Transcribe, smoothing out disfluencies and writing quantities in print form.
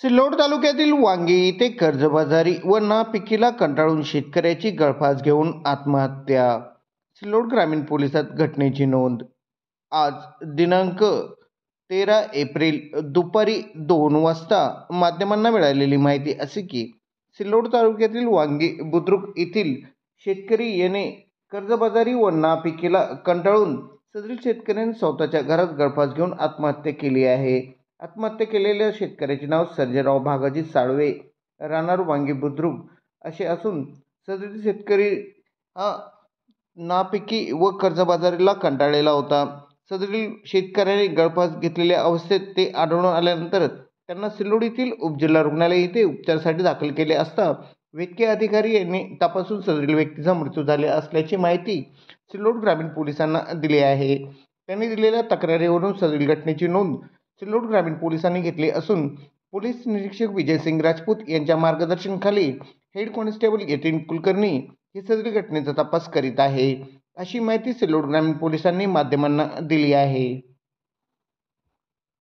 सिल्लोड तालुक्यातील वांगी येथे कर्जबाजारी व नापिकीला कंटाळून शेतकऱ्याची गळफास घेऊन आत्महत्या. सिल्लोड ग्रामीण पोलिसात घटनेची नोंद. आज दिनांक 13 एप्रिल दुपारी 2 वाजता माध्यमांना मिळालेली माहिती अशी की सिल्लोड तालुक्यातील वांगी बुद्रुक येथील शेतकरी याने कर्जबाजारी व नापिकीला कंटाळून सदरील शेतकऱ्याने स्वतःच्या घरात गळफास घेऊन आत्महत्या केली आहे. आत्महत्या केलेल्या शेतकऱ्याचे नाव सर्जेराव भागाजी साळवे, राहणार वांगी बुद्रुक असे असून सदरील शेतकरी हा नापिकी व कर्जबाजारीला कंटाळलेला होता. सदरील शेतकऱ्याने गळफास घेतलेल्या अवस्थेत ते आढळून आल्यानंतर त्यांना सिल्लोड येथील उपजिल्हा रुग्णालय येथे उपचारासाठी दाखल केले असता वैद्यकीय अधिकारी यांनी तपासून सदरील व्यक्तीचा मृत्यू झाला असल्याची माहिती सिल्लोड ग्रामीण पोलिसांना दिली आहे. त्यांनी दिलेल्या तक्रारीवरून सदरील घटनेची नोंद सिल्लोड ग्रामीण पोलिसांनी घेतली असून पोलीस निरीक्षक विजयसिंग राजपूत यांच्या मार्गदर्शनाखाली हेड कॉन्स्टेबल यतीन कुलकर्णी हे सदरील घटनेचा तपास करीत आहे, अशी माहिती सिल्लोड ग्रामीण पोलिसांनी माध्यमांना दिली आहे.